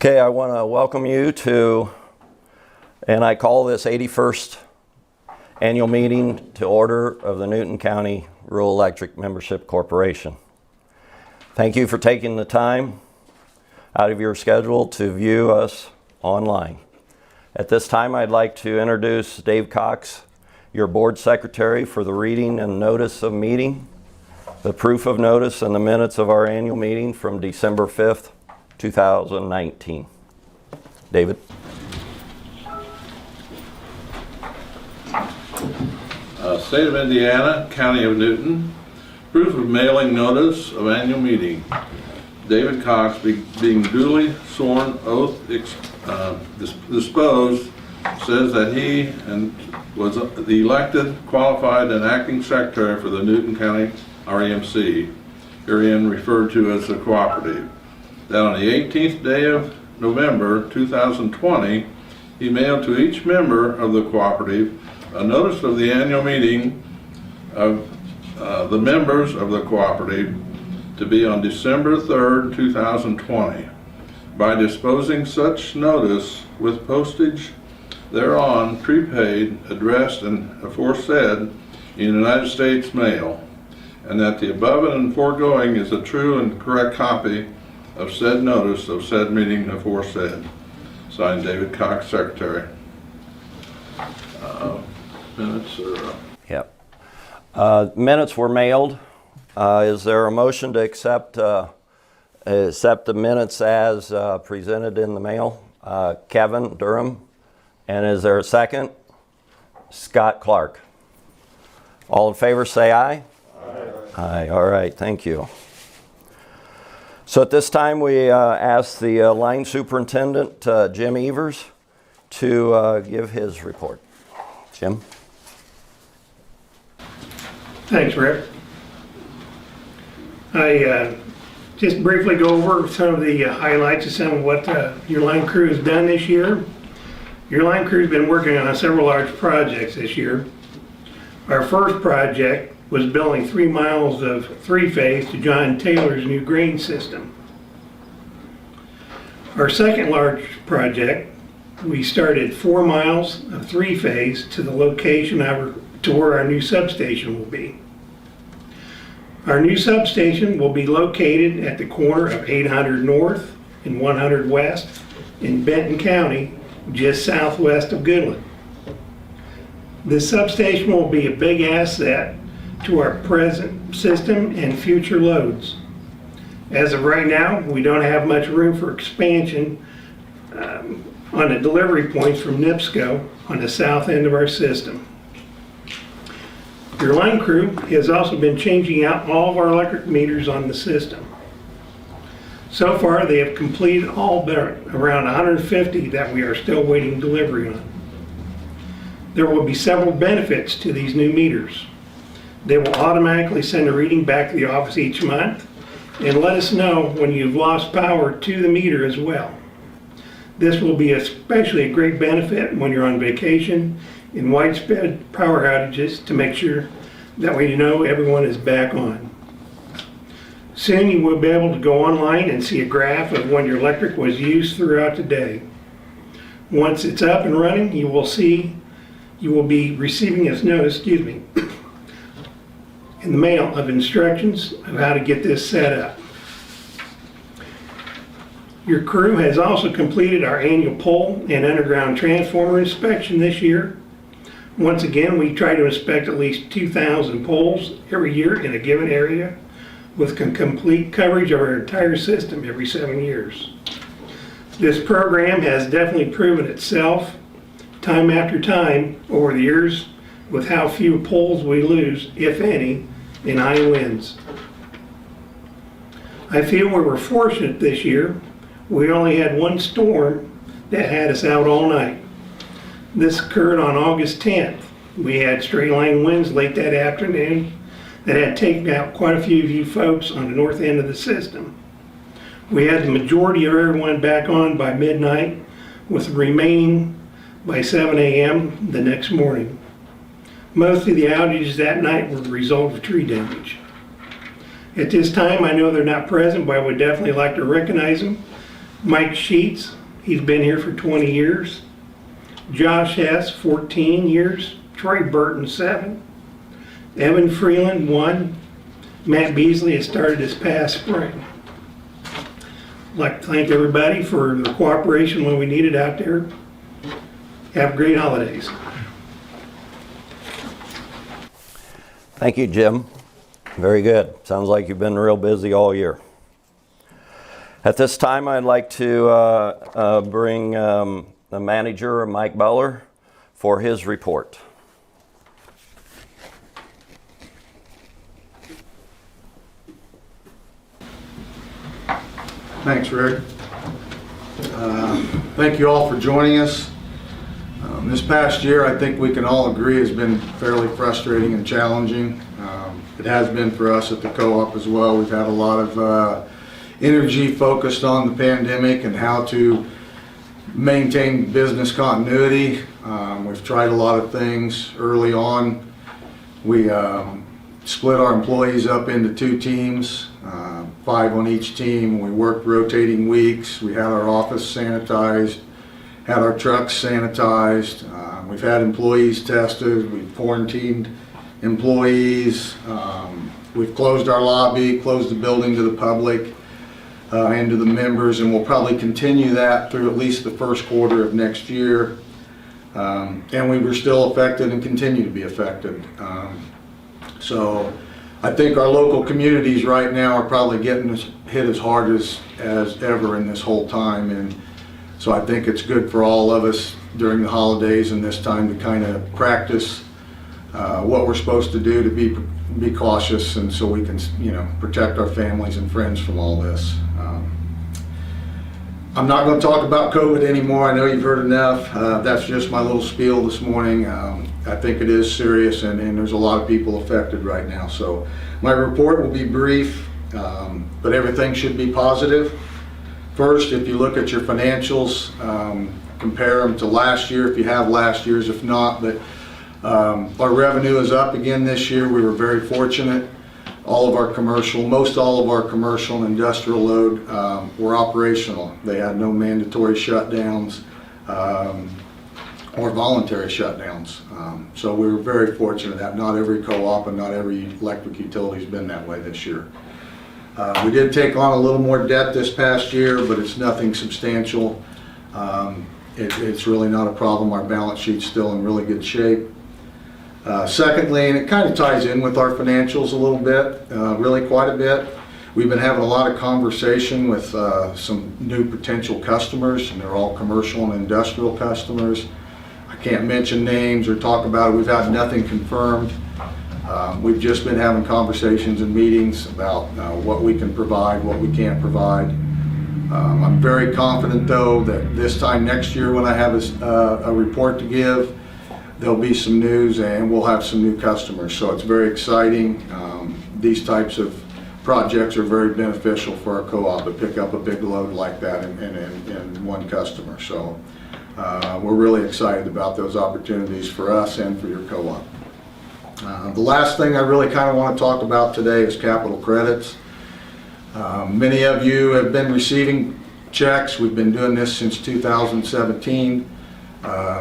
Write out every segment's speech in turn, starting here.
Okay, I want to welcome you to, and I call this 81st annual meeting to order of the Newton County Rural Electric Membership Corporation. Thank you for taking the time out of your schedule to view us online. At this time, I'd like to introduce Dave Cox, your board secretary, for the reading and notice of meeting, the proof of notice, and the minutes of our annual meeting from December 5th, 2019. David. State of Indiana, County of Newton, proof of mailing notice of annual meeting. David Cox, being duly sworn oath disposed, says that he was the elected, qualified, and acting secretary for the Newton County REMC, herein referred to as the cooperative. That on the 18th day of November 2020, he mailed to each member of the cooperative a notice of the annual meeting of the members of the cooperative to be on December 3rd, 2020. By disposing such notice with postage thereon prepaid, addressed, and aforesaid in United States mail, and that the above and foregoing is a true and correct copy of said notice of said meeting aforesaid. Signed, David Cox, Secretary. Minutes are... Yep. Minutes were mailed. Is there a motion to accept the minutes as presented in the mail? Kevin Durham. And is there a second? Scott Clark. All in favor say aye. Aye. Aye. All right, thank you. So at this time, we ask the line superintendent, Jim Evers, to give his report. Jim? Thanks, Rick. I just briefly go over some of the highlights of some of what your line crew has done this year. Your line crew has been working on several large projects this year. Our first project was building 3 miles of three-phase to John Taylor's new grain system. Our second large project, we started 4 miles of three-phase to the location to where our new substation will be. Our new substation will be located at the corner of 800 North and 100 West in Benton County, just southwest of Goodland. This substation will be a big asset to our present system and future loads. As of right now, we don't have much room for expansion on the delivery points from NIPSCO on the south end of our system. Your line crew has also been changing out all of our electric meters on the system. So far, they have completed all but around 150 that we are still waiting delivery on. There will be several benefits to these new meters. They will automatically send a reading back to the office each month and let us know when you've lost power to the meter as well. This will be especially a great benefit when you're on vacation in widespread power outages to make sure that we know everyone is back on. Soon you will be able to go online and see a graph of when your electric was used throughout the day. Once it's up and running, you will be receiving a notice, in the mail of instructions of how to get this set up. Your crew has also completed our annual pole and underground transformer inspection this year. Once again, we try to inspect at least 2,000 poles every year in a given area with complete coverage of our entire system every 7 years. This program has definitely proven itself time after time over the years with how few poles we lose, if any, in high winds. I feel we were fortunate this year. We only had one storm that had us out all night. This occurred on August 10th. We had straight line winds late that afternoon that had taken out quite a few of you folks on the north end of the system. We had the majority of everyone back on by midnight, with the remaining by 7 a.m. the next morning. Most of the outages that night were the result of tree damage. At this time, I know they're not present, but I would definitely like to recognize them Mike Sheets, he's been here for 20 years. Josh Hess, 14 years. Troy Burton, 7. Evan Freeland, 1. Matt Beasley has started this past spring. I'd like to thank everybody for their cooperation when we need it out there. Have great holidays. Thank you, Jim. Very good. Sounds like you've been real busy all year. At this time, I'd like to bring the manager, Mike Butler, for his report. Thanks, Rick. Thank you all for joining us. This past year, I think we can all agree, has been fairly frustrating and challenging. It has been for us at the co-op as well. We've had a lot of energy focused on the pandemic and how to maintain business continuity. We've tried a lot of things early on. We split our employees up into 2 teams, 5 on each team. We worked rotating weeks. We had our office sanitized, had our trucks sanitized. We've had employees tested. We've quarantined employees. We've closed our lobby, closed the building to the public and to the members, and we'll probably continue that through at least the first quarter of next year. And we were still affected and continue to be affected. So I think our local communities right now are probably getting hit as hard as ever in this whole time. And so I think it's good for all of us during the holidays and this time to kind of practice what we're supposed to do to be cautious, and so we can, you know, protect our families and friends from all this. I'm not going to talk about COVID anymore. I know you've heard enough. That's just my little spiel this morning. I think it is serious, and there's a lot of people affected right now. So my report will be brief, but everything should be positive. First, if you look at your financials, compare them to last year if you have last year's, if not, but our revenue is up again this year. We were very fortunate. Most all of our commercial and industrial load were operational. They had no mandatory shutdowns or voluntary shutdowns. So we were very fortunate that not every co-op and not every electric utility has been that way this year. We did take on a little more debt this past year, but it's nothing substantial. It's really not a problem. Our balance sheet's still in really good shape. Secondly, and it kind of ties in with our financials a little bit, really quite a bit, we've been having a lot of conversation with some new potential customers, and they're all commercial and industrial customers. I can't mention names or talk about it. We've had nothing confirmed. We've just been having conversations and meetings about what we can provide, what we can't provide. I'm very confident, though, that this time next year when I have a report to give, there'll be some news and we'll have some new customers. So it's very exciting. These types of projects are very beneficial for our co-op to pick up a big load like that in one customer. So we're really excited about those opportunities for us and for your co-op. The last thing I really kind of want to talk about today is capital credits. Many of you have been receiving checks. We've been doing this since 2017.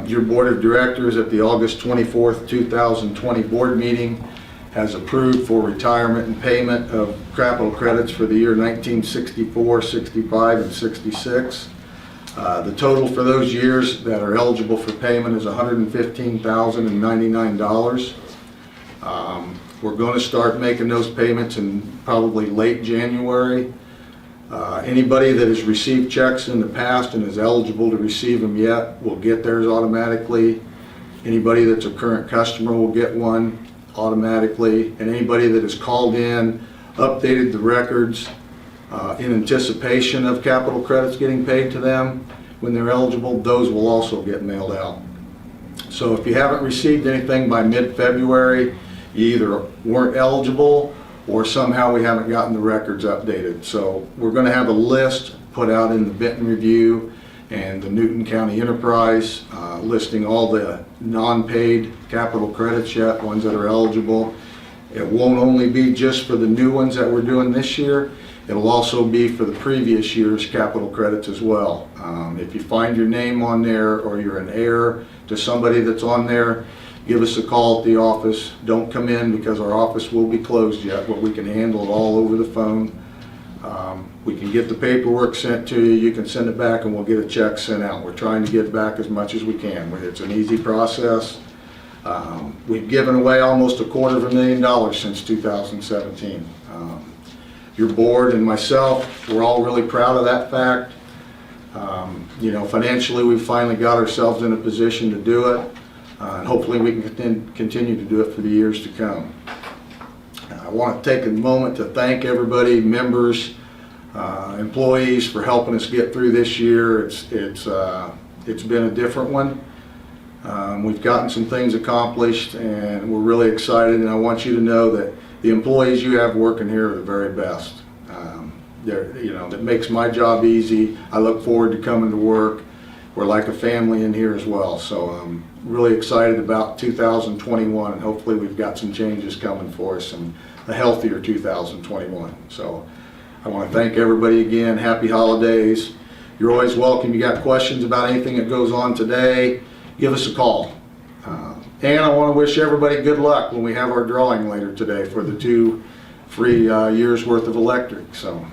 Your board of directors at the August 24th, 2020 board meeting has approved for retirement and payment of capital credits for the year 1964, 65, and 66. The total for those years that are eligible for payment is $115,099. We're going to start making those payments in probably late January. Anybody that has received checks in the past and is eligible to receive them yet will get theirs automatically. Anybody that's a current customer will get one automatically. And anybody that has called in, updated the records in anticipation of capital credits getting paid to them when they're eligible, those will also get mailed out. So if you haven't received anything by mid-February, you either weren't eligible or somehow we haven't gotten the records updated. So we're going to have a list put out in the Benton Review and the Newton County Enterprise listing all the non-paid capital credits yet, ones that are eligible. It won't only be just for the new ones that we're doing this year. It'll also be for the previous year's capital credits as well. If you find your name on there or you're an heir to somebody that's on there, give us a call at the office. Don't come in because our office will be closed yet, but we can handle it all over the phone. We can get the paperwork sent to you, you can send it back and we'll get a check sent out. We're trying to get back as much as we can. It's an easy process. We've given away almost $250,000 since 2017. Your board and myself, we're all really proud of that fact. You know, financially, we've finally got ourselves in a position to do it, and hopefully we can continue to do it for the years to come. I want to take a moment to thank everybody, members, employees, for helping us get through this year. It's been a different one. We've gotten some things accomplished, and we're really excited. And I want you to know that the employees you have working here are the very best. You know, that makes my job easy. I look forward to coming to work. We're like a family in here as well. So I'm really excited about 2021, and hopefully we've got some changes coming for us and a healthier 2021. So I want to thank everybody again. Happy holidays. You're always welcome. You got questions about anything that goes on today, give us a call. And I want to wish everybody good luck when we have our drawing later today for the 2 free years worth of electric. So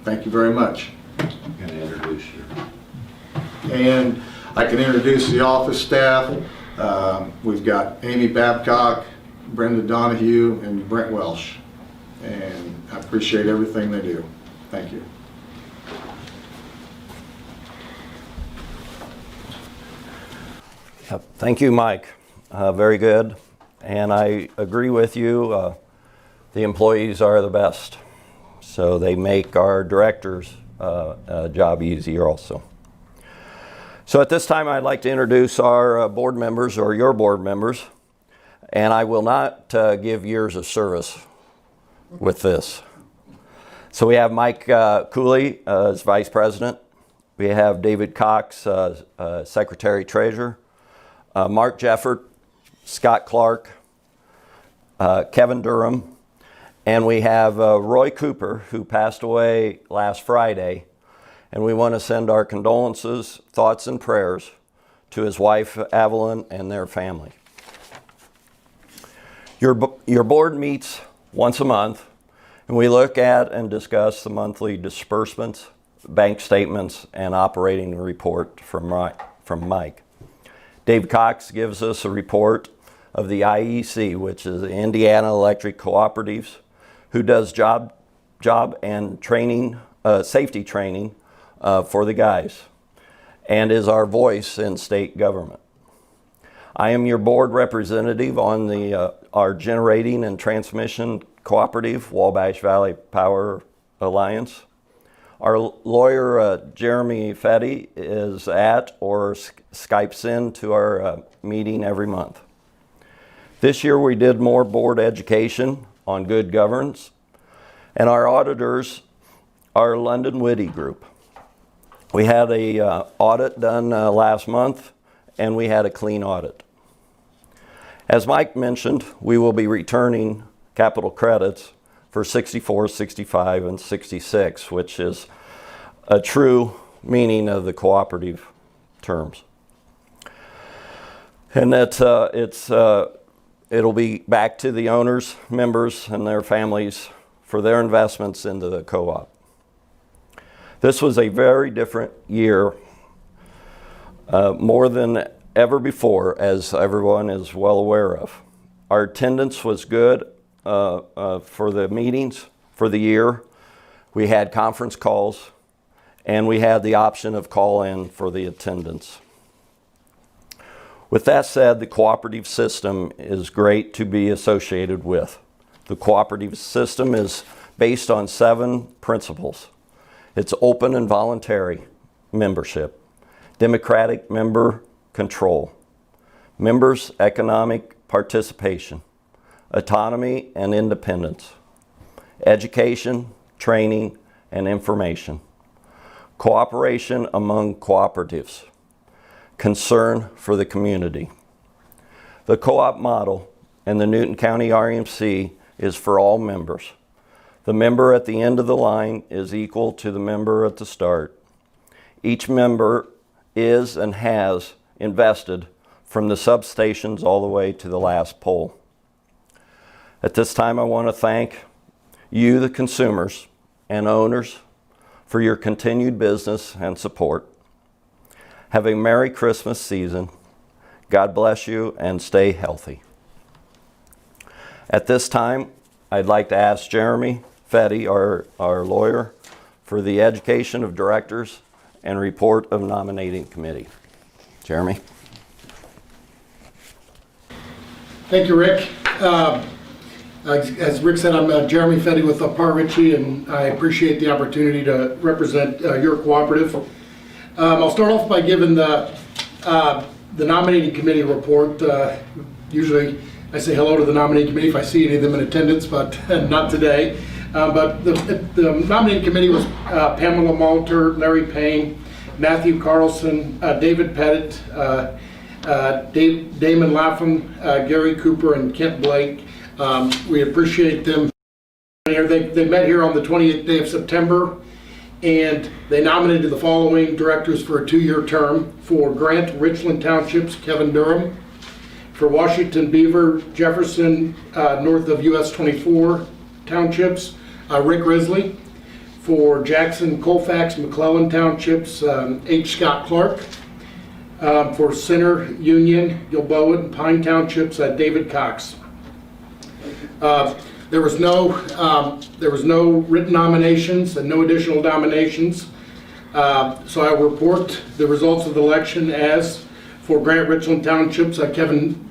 thank you very much. I'm going to introduce you. And I can introduce the office staff. We've got Amy Babcock, Brenda Donahue, and Brent Welsh. And I appreciate everything they do. Thank you. Yep. Thank you, Mike. Very good. And I agree with you. The employees are the best. So they make our directors' job easier also. So at this time, I'd like to introduce our board members, or your board members. And I will not give years of service with this. So we have Mike Cooley as Vice President. We have David Cox, Secretary Treasurer. Mark Jeffert, Scott Clark, Kevin Durham, and we have Roy Cooper, who passed away last Friday, and we want to send our condolences, thoughts, and prayers to his wife, Evelyn, and their family. Your board meets once a month, and we look at and discuss the monthly disbursements, bank statements, and operating report from Mike. Dave Cox gives us a report of the IEC, which is the Indiana Electric Cooperatives, who does job and training, safety training for the guys, and is our voice in state government. I am your board representative on our generating and transmission cooperative, Wabash Valley Power Alliance. Our lawyer, Jeremy Fetty, is at or Skypes in to our meeting every month. This year we did more board education on good governance, and our auditors are London Witty Group. We had a audit done last month, and we had a clean audit. As Mike mentioned, we will be returning capital credits for 64, 65, and 66, which is a true meaning of the cooperative terms. And that it'll be back to the owners, members, and their families for their investments into the co-op. This was a very different year, more than ever before, as everyone is well aware of. Our attendance was good for the meetings for the year. We had conference calls, and we had the option of call-in for the attendance. With that said, the cooperative system is great to be associated with. The cooperative system is based on 7 principles. It's open and voluntary membership, democratic member control, members' economic participation, autonomy and independence, education, training, and information, cooperation among cooperatives, concern for the community. The co-op model and the Newton County REMC is for all members. The member at the end of the line is equal to the member at the start. Each member is and has invested from the substations all the way to the last pole. At this time, I want to thank you, the consumers and owners, for your continued business and support. Have a Merry Christmas season. God bless you and stay healthy. At this time, I'd like to ask Jeremy Fetty, our lawyer, for the education of directors and report of nominating committee. Jeremy? Thank you, Rick. As Rick said, I'm Jeremy Fetty with Par Ritchie, and I appreciate the opportunity to represent your cooperative. I'll start off by giving the nominating committee report. Usually I say hello to the nominating committee if I see any of them in attendance, but not today. But the nominating committee was Pamela Malter, Larry Payne, Matthew Carlson, David Pettit, Damon Lapham, Gary Cooper, and Kent Blake. We appreciate them. They met here on the 28th day of September, and they nominated the following directors for a 2-year term. For Grant Richland Townships, Kevin Durham. For Washington Beaver Jefferson, north of US 24 Townships, Rick Risley. For Jackson Colfax McClellan Townships, H. Scott Clark. For Center Union, Gilboa, and Pine Townships, David Cox. There was no written nominations and no additional nominations. So I will report the results of the election as for Grant Richland Townships, Kevin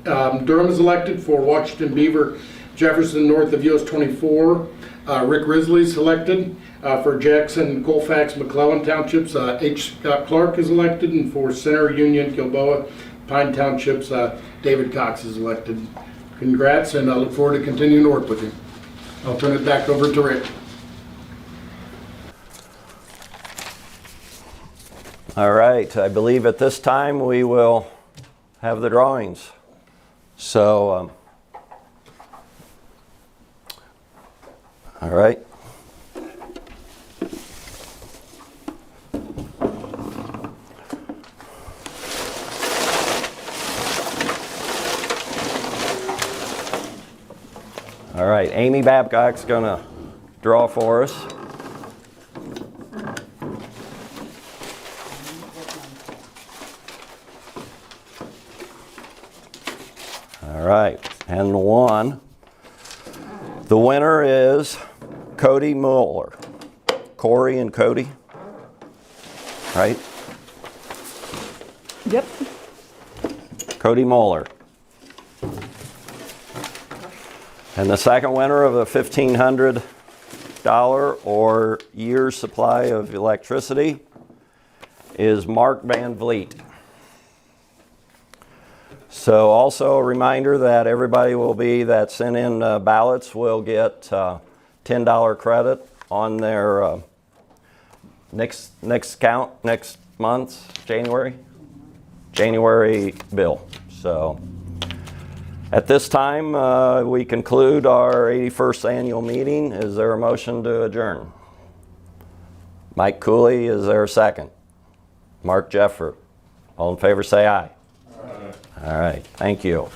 Durham is elected. For Washington Beaver Jefferson, north of US 24, Rick Risley is elected. For Jackson Colfax McClellan Townships, H. Scott Clark is elected. And for Center Union, Gilboa, Pine Townships, David Cox is elected. Congrats, and I look forward to continuing to work with you. I'll turn it back over to Rick. All right, I believe at this time we will have the drawings. So, all right. All right, Amy Babcock's gonna draw for us. All right, and the winner is Cody Mueller. Corey and Cody, right? Yep. Cody Mueller. And the second winner of the $1,500 or year's supply of electricity is Mark Van Vliet. So also a reminder that everybody that sent in ballots will get $10 credit on their next count, next month's January bill. So at this time, we conclude our 81st annual meeting. Is there a motion to adjourn? Mike Cooley, is there a second? Mark Jeffer. All in favor say aye. All right, thank you.